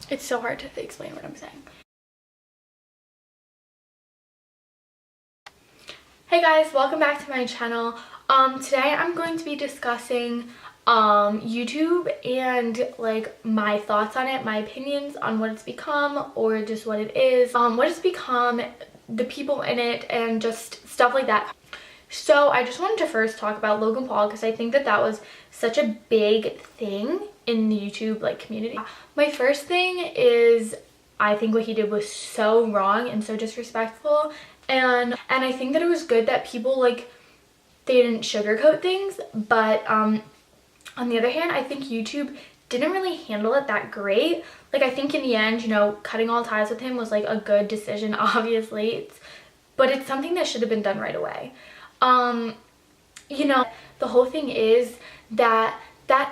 It's so hard to explain what I'm saying. Hey guys, welcome back to my channel. Today I'm going to be discussing YouTube and like my thoughts on it, my opinions on what it's become or just what it is, what it's become, the people in it, and just stuff like that. So I just wanted to first talk about Logan Paul because I think that was such a big thing in the YouTube like community. My first thing is I think what he did was so wrong and so disrespectful, and I think that it was good that people like they didn't sugarcoat things, but on the other hand, I think YouTube didn't really handle it that great. Like I think in the end, you know, cutting all ties with him was like a good decision, obviously, but it's something that should have been done right away. You know, the whole thing is that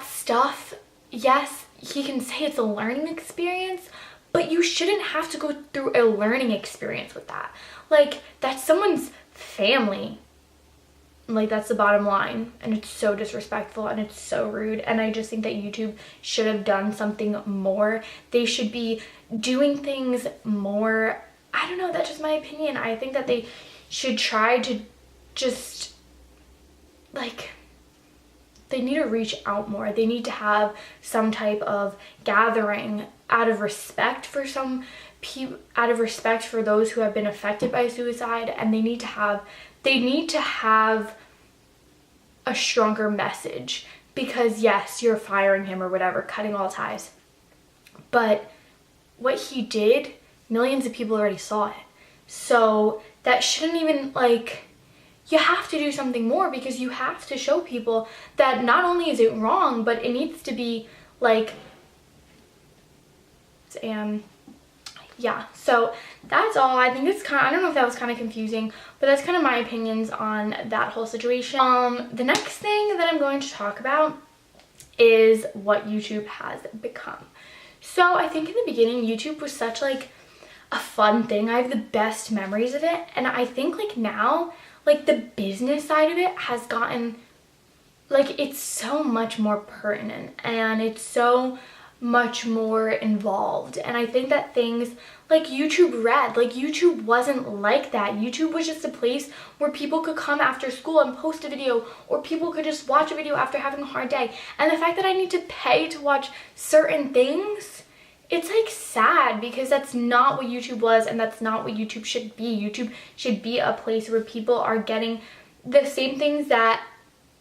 stuff, yes, he can say it's a learning experience, but you shouldn't have to go through a learning experience with that. Like, that's someone's family. Like, that's the bottom line, and it's so disrespectful and it's so rude, and I just think that YouTube should have done something more. They should be doing things more. I don't know, that's just my opinion. I think that they should try to just like, they need to reach out more. They need to have some type of gathering out of respect for some people, out of respect for those who have been affected by suicide, and they need to have a stronger message, because yes, you're firing him or whatever, cutting all ties, but what he did, millions of people already saw it. So that shouldn't even, like, you have to do something more, because you have to show people that not only is it wrong, but it needs to be like, and yeah, so that's all. I think it's kind of, I don't know if that was kind of confusing, but that's kind of my opinions on that whole situation. The next thing that I'm going to talk about is what YouTube has become. So I think in the beginning, YouTube was such like a fun thing. I have the best memories of it, and I think like now, like the business side of it has gotten, like, it's so much more pertinent and it's so much more involved. And I think that things like YouTube Red, like YouTube wasn't like that. YouTube was just a place where people could come after school and post a video, or people could just watch a video after having a hard day. And the fact that I need to pay to watch certain things, it's like sad, because that's not what YouTube was, and that's not what YouTube should be. YouTube should be a place where people are getting the same things that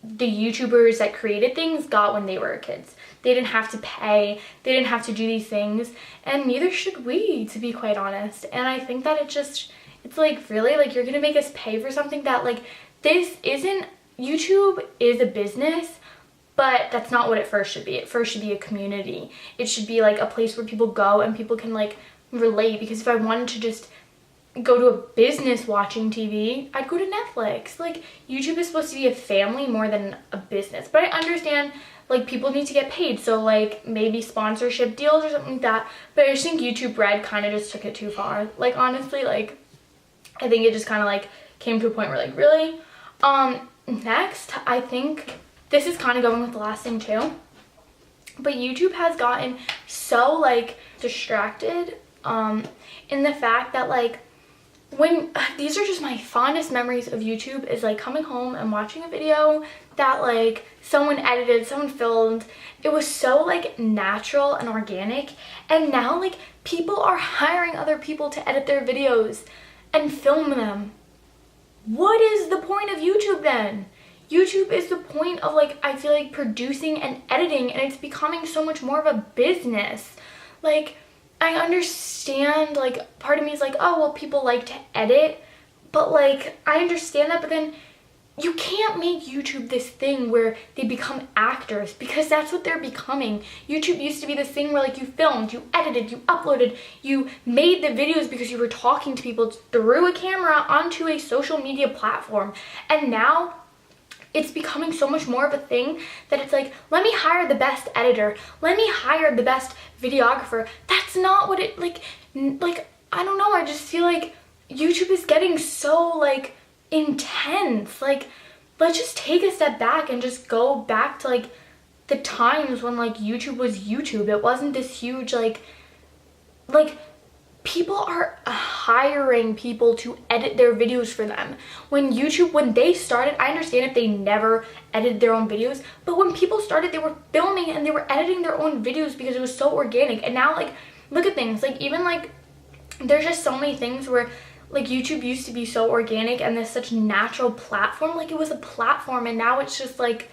the YouTubers that created things got when they were kids. They didn't have to pay, they didn't have to do these things, and neither should we, to be quite honest. And I think that it's like, really, like, you're gonna make us pay for something that, like, this isn't, YouTube is a business, but that's not what it first should be. It first should be a community. It should be like a place where people go and people can like relate, because if I wanted to just go to a business watching TV, I'd go to Netflix. Like, YouTube is supposed to be a family more than a business, but I understand like people need to get paid, so like maybe sponsorship deals or something like that, but I just think YouTube Red kind of just took it too far. Like, honestly, like, I think it just kind of like came to a point where, like, really. Next, I think this is kind of going with the last thing too, but YouTube has gotten so like distracted in the fact that, like, when these are just my fondest memories of YouTube, is like coming home and watching a video that like someone edited, someone filmed. It was so like natural and organic, and now like people are hiring other people to edit their videos and film them. What is the point of YouTube then? YouTube is the point of, like, I feel like producing and editing, and it's becoming so much more of a business. Like, I understand, like, part of me is like, oh, well, people like to edit, but like, I understand that, but then you can't make YouTube this thing where they become actors, because that's what they're becoming. YouTube used to be this thing where like you filmed, you edited, you uploaded, you made the videos because you were talking to people through a camera onto a social media platform, and now it's becoming so much more of a thing that it's like, let me hire the best editor, let me hire the best videographer. That's not what it, like, I don't know, I just feel like YouTube is getting so like intense. Like, let's just take a step back and just go back to like the times when like YouTube was YouTube. It wasn't this huge like like, people are hiring people to edit their videos for them. When YouTube, when they started, I understand if they never edited their own videos, but when people started, they were filming and they were editing their own videos because it was so organic. And now, like, look at things, like, even like, there's just so many things where, like, YouTube used to be so organic and there's such natural platform, like, it was a platform, and now it's just like,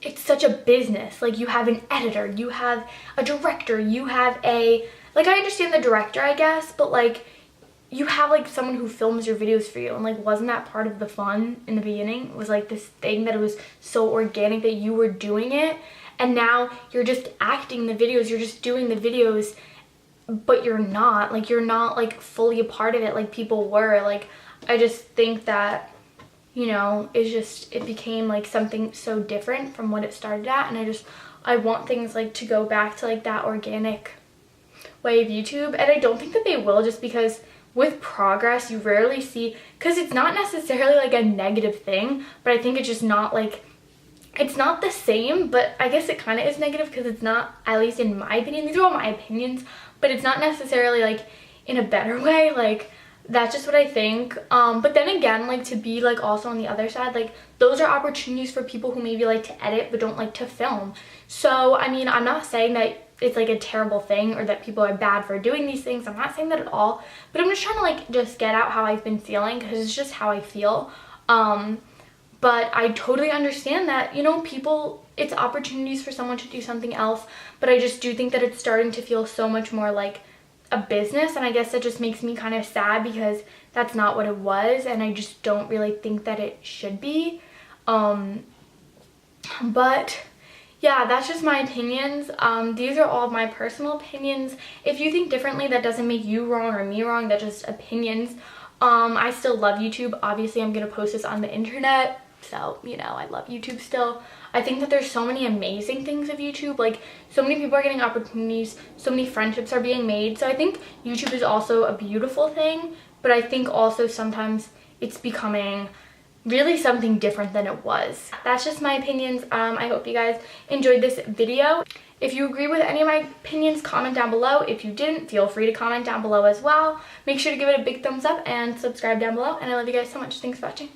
it's such a business. Like, you have an editor, you have a director, you have a, like, I understand the director, I guess, but like, you have like someone who films your videos for you, and like, wasn't that part of the fun in the beginning? It was like this thing that it was so organic that you were doing it, and now you're just acting the videos, you're just doing the videos, but you're not like fully a part of it like people were. Like, I just think that, you know, it became like something so different from what it started at, and I want things like to go back to like that organic way of YouTube. And I don't think that they will, just because with progress you rarely see, because it's not necessarily like a negative thing, but I think it's just not like, it's not the same, but I guess it kind of is negative because it's not, at least in my opinion, these are all my opinions, but it's not necessarily like in a better way. Like, that's just what I think. But then again, like, to be like also on the other side, like, those are opportunities for people who maybe like to edit but don't like to film. So I mean, I'm not saying that it's like a terrible thing or that people are bad for doing these things. I'm not saying that at all, but I'm just trying to like just get out how I've been feeling, because it's just how I feel. But I totally understand that, you know, people, it's opportunities for someone to do something else, but I just do think that it's starting to feel so much more like a business, and I guess that just makes me kind of sad because that's not what it was, and I just don't really think that it should be. But yeah, that's just my opinions. These are all of my personal opinions. If you think differently, that doesn't make you wrong or me wrong, that's just opinions. I still love YouTube. Obviously, I'm gonna post this on the internet, so, you know, I love YouTube still. I think that there's so many amazing things of YouTube. Like, so many people are getting opportunities, so many friendships are being made. So I think YouTube is also a beautiful thing, but I think also sometimes it's becoming really something different than it was. That's just my opinions. I hope you guys enjoyed this video. If you agree with any of my opinions, comment down below. If you didn't, feel free to comment down below as well. Make sure to give it a big thumbs up and subscribe down below, and I love you guys so much. Thanks for watching.